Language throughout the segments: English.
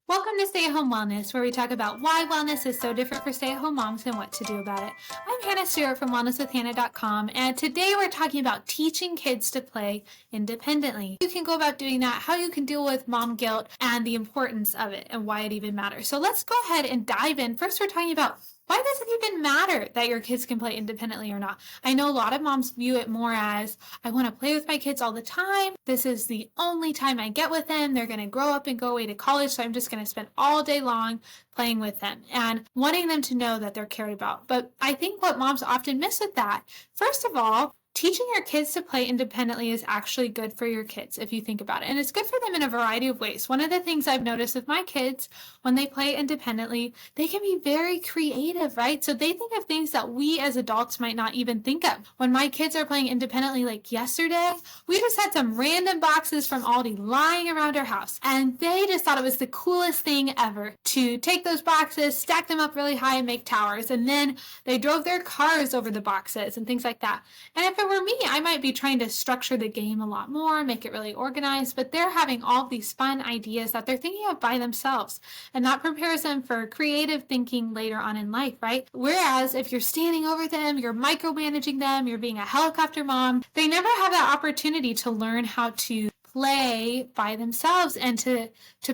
Welcome to Stay at Home Wellness, where we talk about why wellness is so different for stay at home moms and what to do about it. I'm Hannah Stewart from wellnesswithhannah.com, and today we're talking about teaching kids to play independently. You can go about doing that, how you can deal with mom guilt, and the importance of it, and why it even matters. So let's go ahead and dive in. First, we're talking about why does it even matter that your kids can play independently or not? I know a lot of moms view it more as, I want to play with my kids all the time. This is the only time I get with them. They're going to grow up and go away to college, so I'm just going to spend all day long playing with them and wanting them to know that they're cared about. But I think what moms often miss with that, first of all, teaching your kids to play independently is actually good for your kids if you think about it. And it's good for them in a variety of ways. One of the things I've noticed with my kids, when they play independently, they can be very creative, right? So they think of things that we as adults might not even think of. When my kids are playing independently, like yesterday, we just had some random boxes from Aldi lying around our house. And they just thought it was the coolest thing ever to take those boxes, stack them up really high and make towers. And then they drove their cars over the boxes and things like that. And if it were me, I might be trying to structure the game a lot more, make it really organized, but they're having all these fun ideas that they're thinking of by themselves. And that prepares them for creative thinking later on in life, right? Whereas if you're standing over them, you're micromanaging them, you're being a helicopter mom, they never have that opportunity to learn how to play by themselves and to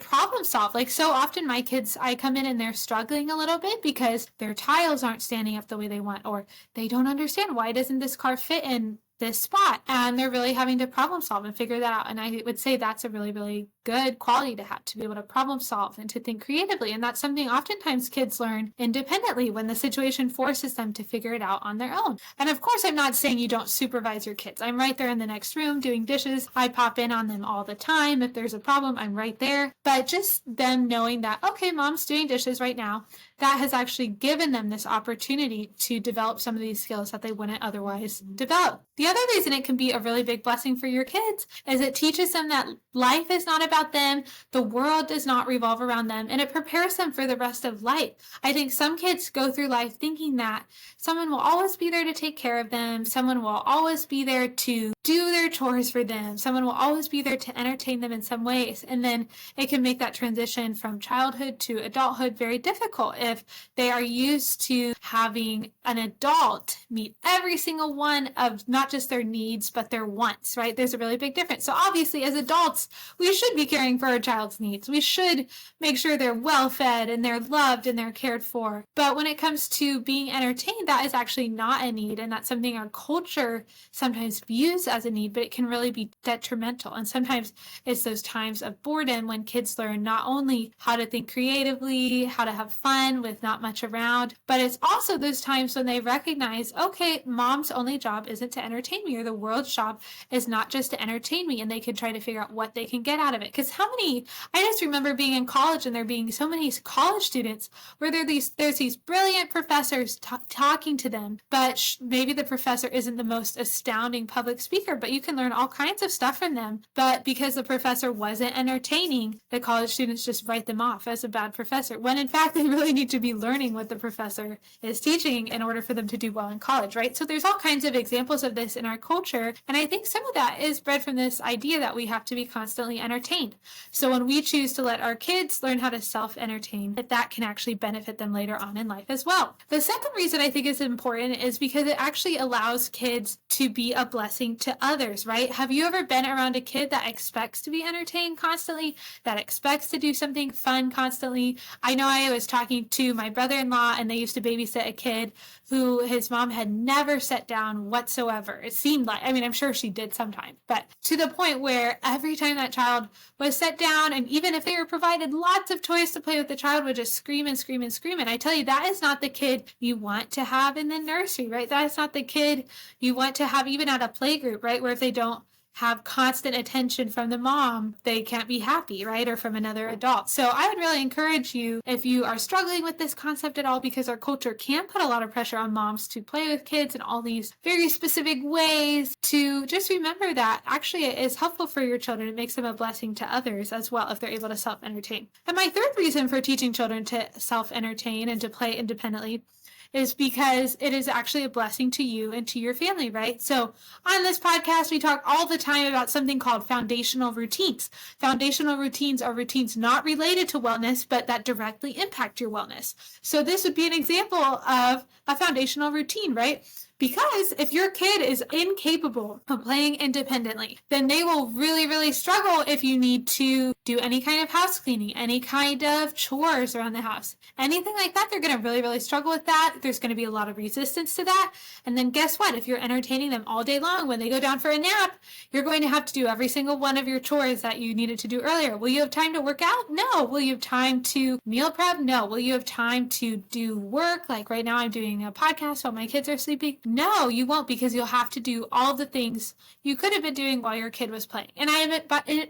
problem solve. Like so often my kids, I come in and they're struggling a little bit because their tiles aren't standing up the way they want, or they don't understand why doesn't this car fit in this spot, and they're really having to problem solve and figure that out. And I would say that's a really, really good quality to have, to be able to problem solve and to think creatively. And that's something oftentimes kids learn independently when the situation forces them to figure it out on their own. And of course, I'm not saying you don't supervise your kids. I'm right there in the next room doing dishes. I pop in on them all the time. If there's a problem, I'm right there. But just them knowing that, okay, mom's doing dishes right now, that has actually given them this opportunity to develop some of these skills that they wouldn't otherwise develop. The other reason it can be a really big blessing for your kids is it teaches them that life is not about them, the world does not revolve around them, and it prepares them for the rest of life. I think some kids go through life thinking that someone will always be there to take care of them, someone will always be there to do their chores for them, someone will always be there to entertain them in some ways, and then it can make that transition from childhood to adulthood very difficult if they are used to having an adult meet every single one of not just their needs but their wants, right? There's a really big difference. So obviously as adults, we should be caring for our child's needs. We should make sure they're well fed and they're loved and they're cared for. But when it comes to being entertained, that is actually not a need, and that's something our culture sometimes views as a need, but it can really be detrimental. And sometimes it's those times of boredom when kids learn not only how to think creatively, how to have fun with not much around, but it's also those times when they recognize, okay, mom's only job isn't to entertain me, or the world's job is not just to entertain me, and they can try to figure out what they can get out of it. Because I just remember being in college and there being so many college students where there's these brilliant professors talking to them, but maybe the professor isn't the most astounding public speaker, but you can learn all kinds of stuff from them. But because the professor wasn't entertaining, the college students just write them off as a bad professor, when in fact they really need to be learning what the professor is teaching in order for them to do well in college, right? So there's all kinds of examples of this in our culture, and I think some of that is bred from this idea that we have to be constantly entertained. So when we choose to let our kids learn how to self-entertain, that can actually benefit them later on in life as well. The second reason I think is important is because it actually allows kids to be a blessing to others, right? Have you ever been around a kid that expects to be entertained constantly, that expects to do something fun constantly? I know I was talking to my brother-in-law, and they used to babysit a kid who his mom had never set down whatsoever. It seemed like, I mean, I'm sure she did sometime, but to the point where every time that child was set down, and even if they were provided lots of toys to play with, the child would just scream and scream and scream. And I tell you, that is not the kid you want to have in the nursery, right? That is not the kid you want to have even at a playgroup, right? Where if they don't have constant attention from the mom, they can't be happy, right? Or from another adult. So I would really encourage you, if you are struggling with this concept at all, because our culture can put a lot of pressure on moms to play with kids in all these very specific ways, to just remember that actually it is helpful for your children. It makes them a blessing to others as well if they're able to self-entertain. And my third reason for teaching children to self-entertain and to play independently is because it is actually a blessing to you and to your family, right? So on this podcast, we talk all the time about something called foundational routines. Foundational routines are routines not related to wellness, but that directly impact your wellness. So this would be an example of a foundational routine, right? Because if your kid is incapable of playing independently, then they will really, really struggle if you need to do any kind of house cleaning, any kind of chores around the house, anything like that. They're going to really, really struggle with that. There's going to be a lot of resistance to that. And then guess what? If you're entertaining them all day long, when they go down for a nap, you're going to have to do every single one of your chores that you needed to do earlier. Will you have time to work out? No. Will you have time to meal prep? No. Will you have time to do work? Like right now I'm doing a podcast while my kids are sleeping. No, you won't, because you'll have to do all the things you could have been doing while your kid was playing. And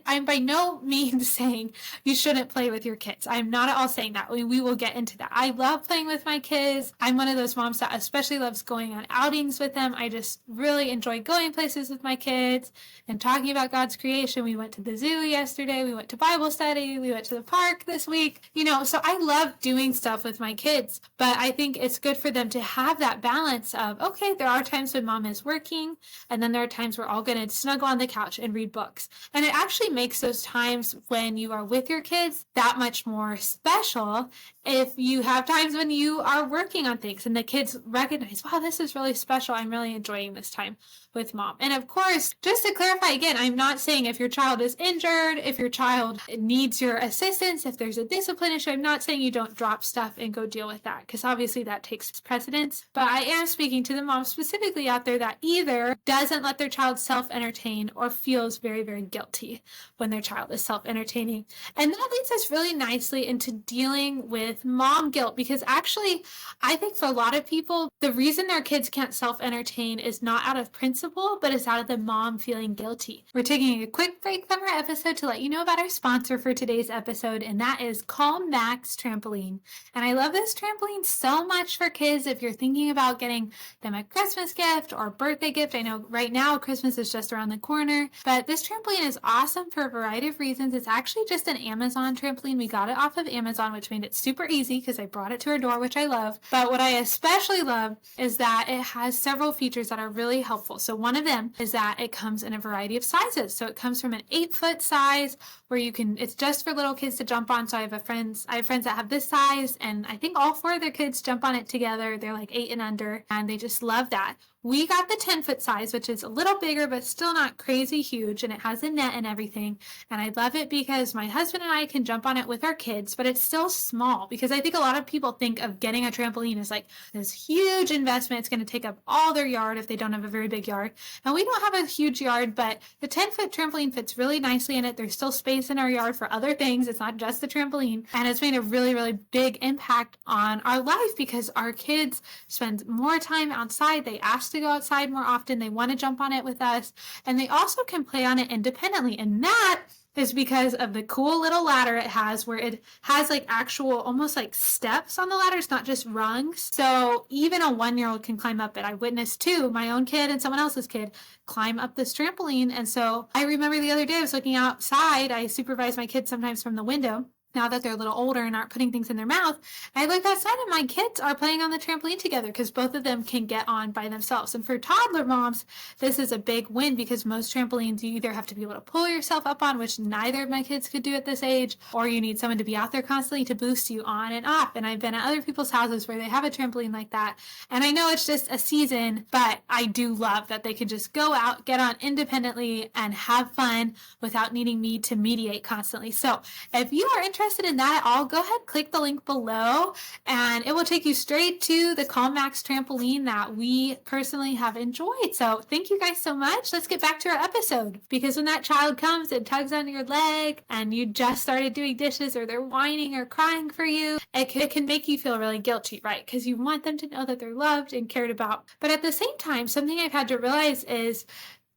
I'm by no means saying you shouldn't play with your kids. I'm not at all saying that. We will get into that. I love playing with my kids. I'm one of those moms that especially loves going on outings with them. I just really enjoy going places with my kids and talking about God's creation. We went to the zoo yesterday. We went to Bible study. We went to the park this week. So I love doing stuff with my kids, but I think it's good for them to have that balance of, okay, there are times when mom is working, and then there are times we're all going to snuggle on the couch and read books. And it actually makes those times when you are with your kids that much more special if you have times when you are working on things and the kids recognize, wow, this is really special. I'm really enjoying this time with mom. And of course, just to clarify again, I'm not saying if your child is injured, if your child needs your assistance, if there's a discipline issue, I'm not saying you don't drop stuff and go deal with that, because obviously that takes precedence. But I am speaking to the mom specifically out there that either doesn't let their child self-entertain or feels very, very guilty when their child is self-entertaining. And that leads us really nicely into dealing with mom guilt, because actually, I think for a lot of people, the reason their kids can't self-entertain is not out of principle, but it's out of the mom feeling guilty. We're taking a quick break from our episode to let you know about our sponsor for today's episode, and that is Calm Max Trampoline. And I love this trampoline so much for kids. If you're thinking about getting them a Christmas gift or birthday gift, I know right now Christmas is just around the corner, but this trampoline is awesome for a variety of reasons. It's actually just an Amazon trampoline. We got it off of Amazon, which made it super easy because I brought it to our door, which I love. But what I especially love is that it has several features that are really helpful. So one of them is that it comes in a variety of sizes. So it comes from an 8-foot size where it's just for little kids to jump on. So I have friends that have this size, and I think all 4 of their kids jump on it together. They're like 8 and under, and they just love that. We got the 10-foot size, which is a little bigger, but still not crazy huge, and it has a net and everything. And I love it because my husband and I can jump on it with our kids, but it's still small, because I think a lot of people think of getting a trampoline as like this huge investment. It's going to take up all their yard if they don't have a very big yard. And we don't have a huge yard, but the 10-foot trampoline fits really nicely in it. There's still space in our yard for other things. It's not just the trampoline. And it's made a really, really big impact on our life because our kids spend more time outside. They ask to go outside more often. They want to jump on it with us, and they also can play on it independently. And that is because of the cool little ladder it has, where it has like actual almost like steps on the ladder. It's not just rungs. So even a 1-year-old can climb up it. I witnessed my own kid and someone else's kid climb up this trampoline. And so I remember the other day I was looking outside. I supervise my kids sometimes from the window, now that they're a little older and aren't putting things in their mouth. I look outside and my kids are playing on the trampoline together because both of them can get on by themselves. And for toddler moms, this is a big win, because most trampolines you either have to be able to pull yourself up on, which neither of my kids could do at this age, or you need someone to be out there constantly to boost you on and off. And I've been at other people's houses where they have a trampoline like that. And I know it's just a season, but I do love that they can just go out, get on independently, and have fun without needing me to mediate constantly. So if you are interested in that at all, go ahead, click the link below, and it will take you straight to the Calm Max trampoline that we personally have enjoyed. So thank you guys so much. Let's get back to our episode, because when that child comes and tugs on your leg and you just started doing dishes, or they're whining or crying for you, it can make you feel really guilty, right? Because you want them to know that they're loved and cared about. But at the same time, something I've had to realize is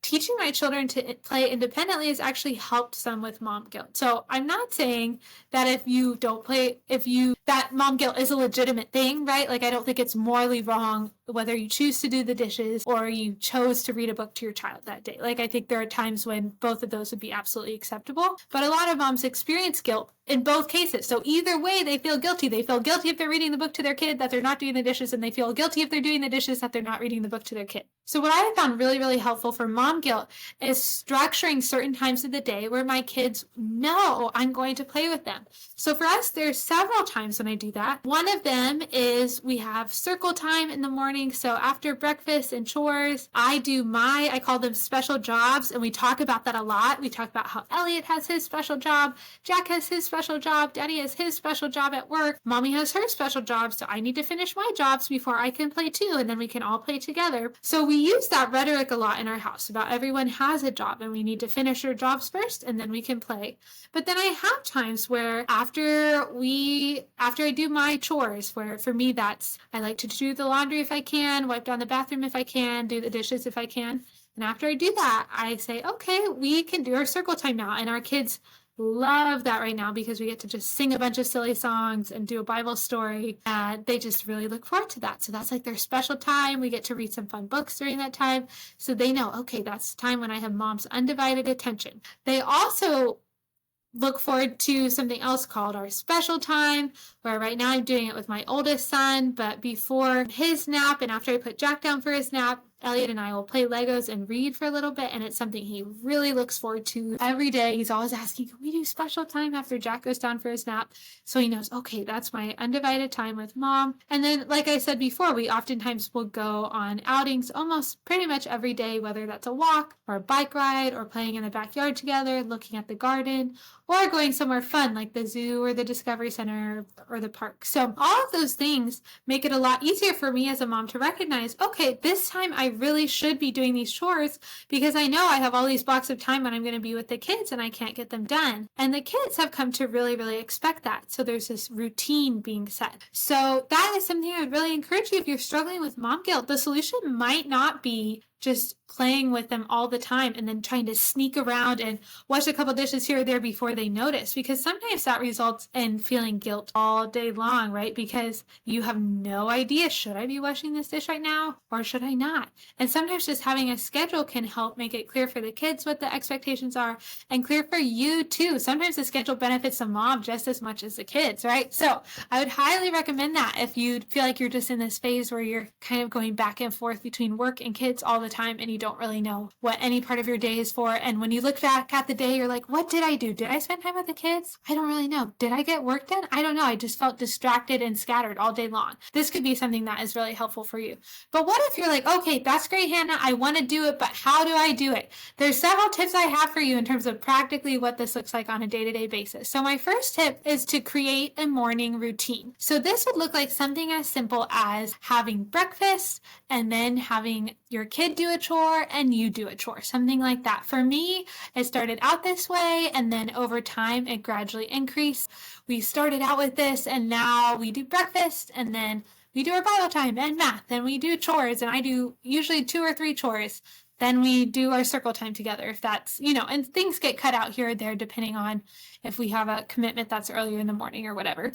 teaching my children to play independently has actually helped some with mom guilt. So I'm not saying that if you don't play, that mom guilt is a legitimate thing, right? Like, I don't think it's morally wrong whether you choose to do the dishes or you chose to read a book to your child that day. Like, I think there are times when both of those would be absolutely acceptable, but a lot of moms experience guilt in both cases. So either way, they feel guilty. They feel guilty if they're reading the book to their kid that they're not doing the dishes, and they feel guilty if they're doing the dishes that they're not reading the book to their kid. So what I have found really, really helpful for mom guilt is structuring certain times of the day where my kids know I'm going to play with them. So for us, there's several times when I do that. One of them is we have circle time in the morning. So after breakfast and chores, I call them special jobs, and we talk about that a lot. We talk about how Elliot has his special job, Jack has his special job, Daddy has his special job at work, Mommy has her special job, so I need to finish my jobs before I can play too, and then we can all play together. So we use that rhetoric a lot in our house about everyone has a job and we need to finish our jobs first and then we can play. But then I have times where after I do my chores, where for me I like to do the laundry if I can, wipe down the bathroom if I can, do the dishes if I can. And after I do that, I say, okay, we can do our circle time now. And our kids love that right now because we get to just sing a bunch of silly songs and do a Bible story, and they just really look forward to that. So that's like their special time. We get to read some fun books during that time. So they know, okay, that's time when I have mom's undivided attention. They also look forward to something else called our special time, where right now I'm doing it with my oldest son, but before his nap and after I put Jack down for his nap, Elliot and I will play Legos and read for a little bit, and it's something he really looks forward to every day. He's always asking, can we do special time after Jack goes down for his nap? So he knows, okay, that's my undivided time with mom. And then, like I said before, we oftentimes will go on outings almost pretty much every day, whether that's a walk or a bike ride or playing in the backyard together, looking at the garden, or going somewhere fun like the zoo or the Discovery Center or the park. So all of those things make it a lot easier for me as a mom to recognize, okay, this time I really should be doing these chores because I know I have all these blocks of time when I'm going to be with the kids and I can't get them done. And the kids have come to really, really expect that. So there's this routine being set. So that is something I would really encourage you if you're struggling with mom guilt. The solution might not be just playing with them all the time and then trying to sneak around and wash a couple dishes here or there before they notice, because sometimes that results in feeling guilt all day long, right? Because you have no idea, should I be washing this dish right now or should I not? And sometimes just having a schedule can help make it clear for the kids what the expectations are and clear for you too. Sometimes the schedule benefits the mom just as much as the kids, right? So I would highly recommend that if you feel like you're just in this phase where you're kind of going back and forth between work and kids all the time and you don't really know what any part of your day is for. And when you look back at the day, you're like, what did I do? Did I spend time with the kids? I don't really know. Did I get work done? I don't know. I just felt distracted and scattered all day long. This could be something that is really helpful for you. But what if you're like, okay, that's great, Hannah. I want to do it, but how do I do it? There's several tips I have for you in terms of practically what this looks like on a day-to-day basis. So my first tip is to create a morning routine. So this would look like something as simple as having breakfast and then having your kid do a chore and you do a chore, something like that. For me, it started out this way, and then over time it gradually increased. We started out with this, and now we do breakfast, and then we do our Bible time and math, and we do chores, and I do usually 2 or 3 chores. Then we do our circle time together, if that's, and things get cut out here or there depending on if we have a commitment that's earlier in the morning or whatever.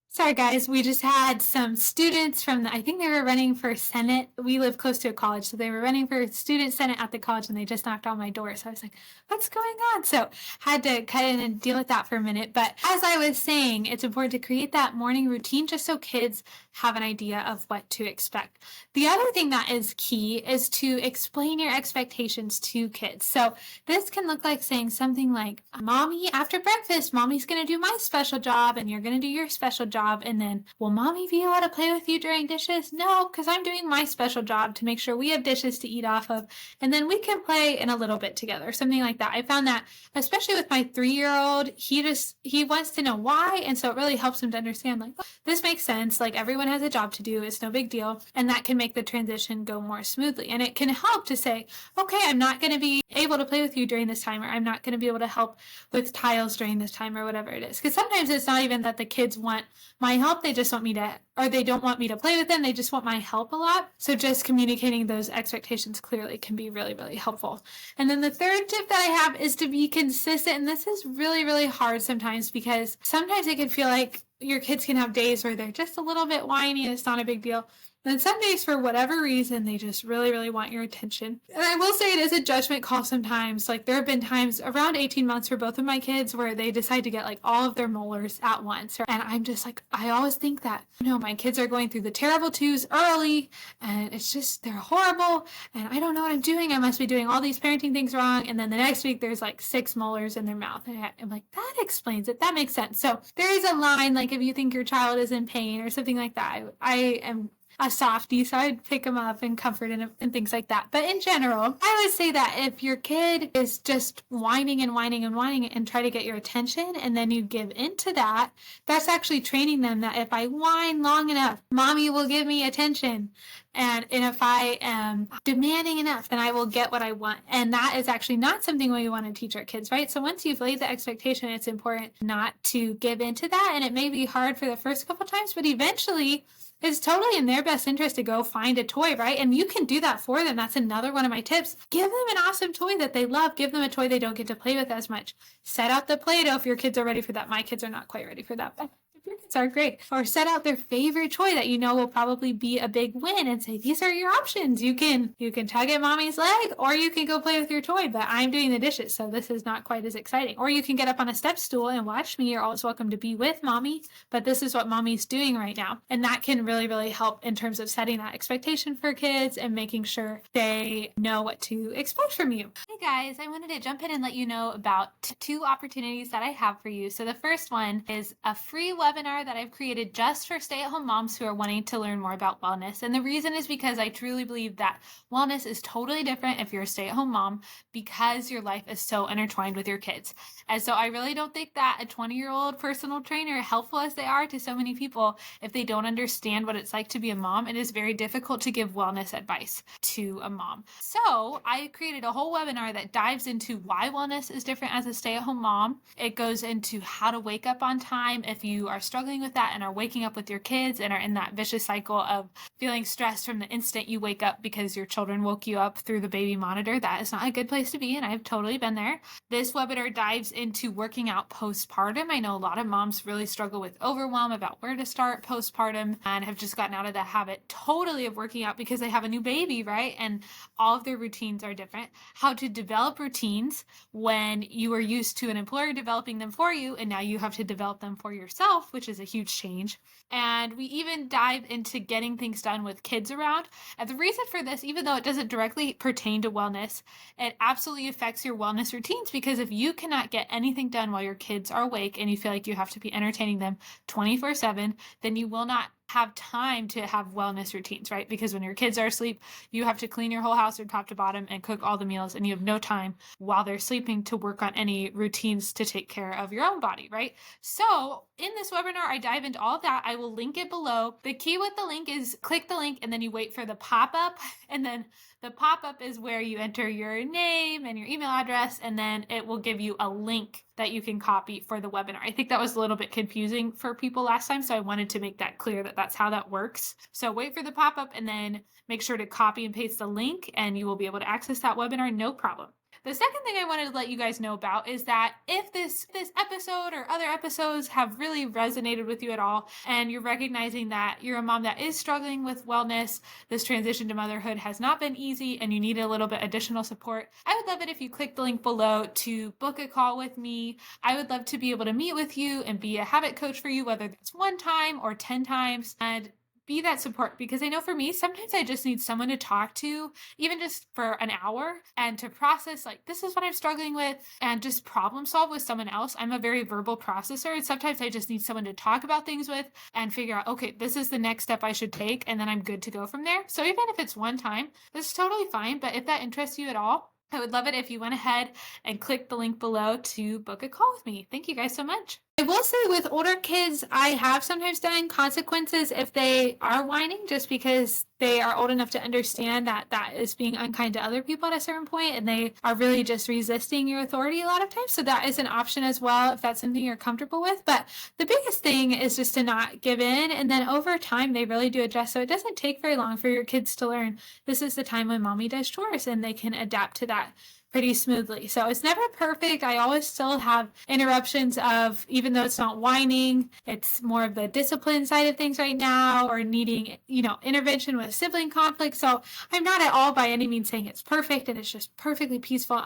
Sorry, guys, we just had some students from I think they were running for Senate. We live close to a college, so they were running for student Senate at the college, and they just knocked on my door. So I was like, what's going on? So had to cut in and deal with that for a minute. But as I was saying, it's important to create that morning routine just so kids have an idea of what to expect. The other thing that is key is to explain your expectations to kids. So this can look like saying something like, Mommy, after breakfast, Mommy's going to do my special job, and you're going to do your special job. And then, will Mommy be able to play with you during dishes? No, because I'm doing my special job to make sure we have dishes to eat off of. And then we can play in a little bit together, something like that. I found that, especially with my 3-year-old, he wants to know why. And so it really helps him to understand, like, this makes sense. Like, everyone has a job to do. It's no big deal. And that can make the transition go more smoothly. And it can help to say, okay, I'm not going to be able to play with you during this time, or I'm not going to be able to help with tiles during this time, or whatever it is. Because sometimes it's not even that the kids want my help, they just want me to, or they don't want me to play with them, they just want my help a lot. So just communicating those expectations clearly can be really, really helpful. And then the third tip that I have is to be consistent. And this is really, really hard sometimes, because sometimes it can feel like your kids can have days where they're just a little bit whiny and it's not a big deal. And some days, for whatever reason, they just really, really want your attention. And I will say it is a judgment call sometimes. Like, there have been times around 18 months for both of my kids where they decide to get like all of their molars at once. And I'm just like, I always think that, my kids are going through the terrible twos early and it's just, they're horrible. And I don't know what I'm doing. I must be doing all these parenting things wrong. And then the next week, there's like 6 molars in their mouth. And I'm like, that explains it. That makes sense. So there is a line, like if you think your child is in pain or something like that, I am a softie, so I'd pick them up and comfort and things like that. But in general, I would say that if your kid is just whining and whining and whining and try to get your attention, and then you give into that, that's actually training them that if I whine long enough, mommy will give me attention. And if I am demanding enough, then I will get what I want. And that is actually not something we want to teach our kids, right? So once you've laid the expectation, it's important not to give into that. And it may be hard for the first couple times, but eventually it's totally in their best interest to go find a toy, right? And you can do that for them. That's another one of my tips. Give them an awesome toy that they love. Give them a toy they don't get to play with as much. Set out the Play-Doh if your kids are ready for that. My kids are not quite ready for that, but your kids are great. Or set out their favorite toy that you know will probably be a big win and say, these are your options. You can tug at mommy's leg, or you can go play with your toy, but I'm doing the dishes, so this is not quite as exciting. Or you can get up on a step stool and watch me. You're always welcome to be with mommy, but this is what mommy's doing right now. And that can really, really help in terms of setting that expectation for kids and making sure they know what to expect from you. Hey guys, I wanted to jump in and let you know about 2 opportunities that I have for you. So the first one is a free webinar that I've created just for stay-at-home moms who are wanting to learn more about wellness. And the reason is because I truly believe that wellness is totally different if you're a stay-at-home mom, because your life is so intertwined with your kids. And so I really don't think that a 20-year-old personal trainer, helpful as they are to so many people, if they don't understand what it's like to be a mom, it is very difficult to give wellness advice to a mom. So I created a whole webinar that dives into why wellness is different as a stay-at-home mom. It goes into how to wake up on time if you are struggling with that and are waking up with your kids and are in that vicious cycle of feeling stressed from the instant you wake up because your children woke you up through the baby monitor. That is not a good place to be, and I've totally been there. This webinar dives into working out postpartum. I know a lot of moms really struggle with overwhelm about where to start postpartum and have just gotten out of the habit totally of working out because they have a new baby, right? And all of their routines are different. How to develop routines when you are used to an employer developing them for you, and now you have to develop them for yourself, which is a huge change. And we even dive into getting things done with kids around. And the reason for this, even though it doesn't directly pertain to wellness, it absolutely affects your wellness routines, because if you cannot get anything done while your kids are awake and you feel like you have to be entertaining them 24/7, then you will not have time to have wellness routines, right? Because when your kids are asleep, you have to clean your whole house from top to bottom and cook all the meals, and you have no time while they're sleeping to work on any routines to take care of your own body, right? So in this webinar, I dive into all of that. I will link it below. The key with the link is click the link and then you wait for the pop-up, and then the pop-up is where you enter your name and your email address, and then it will give you a link that you can copy for the webinar. I think that was a little bit confusing for people last time, so I wanted to make that clear that that's how that works. So wait for the pop-up and then make sure to copy and paste the link, and you will be able to access that webinar, no problem. The second thing I wanted to let you guys know about is that if this episode or other episodes have really resonated with you at all, and you're recognizing that you're a mom that is struggling with wellness, this transition to motherhood has not been easy, and you need a little bit additional support, I would love it if you click the link below to book a call with me. I would love to be able to meet with you and be a habit coach for you, whether that's 1 time or 10 times, and be that support, because I know for me, sometimes I just need someone to talk to, even just for an hour, and to process, like, this is what I'm struggling with, and just problem solve with someone else. I'm a very verbal processor, and sometimes I just need someone to talk about things with and figure out, okay, this is the next step I should take, and then I'm good to go from there. So even if it's 1 time, that's totally fine. But if that interests you at all, I would love it if you went ahead and clicked the link below to book a call with me. Thank you guys so much. I will say with older kids, I have sometimes done consequences if they are whining, just because they are old enough to understand that that is being unkind to other people at a certain point, and they are really just resisting your authority a lot of times. So that is an option as well if that's something you're comfortable with. But the biggest thing is just to not give in, and then over time they really do adjust. So it doesn't take very long for your kids to learn this is the time when mommy does chores, and they can adapt to that pretty smoothly. So it's never perfect. I always still have interruptions of, even though it's not whining, it's more of the discipline side of things right now, or needing, intervention with sibling conflict. So I'm not at all by any means saying it's perfect and it's just perfectly peaceful,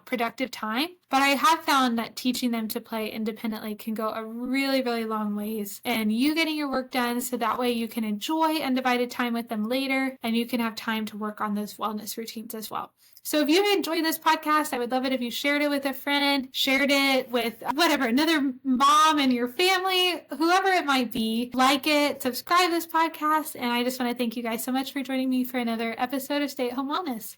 productive time. But I have found that teaching them to play independently can go a really, really long ways in you getting your work done, so that way you can enjoy undivided time with them later and you can have time to work on those wellness routines as well. So if you enjoyed this podcast, I would love it if you shared it with a friend, shared it with another mom in your family, whoever it might be. Like it, subscribe to this podcast, and I just want to thank you guys so much for joining me for another episode of Stay at Home Wellness.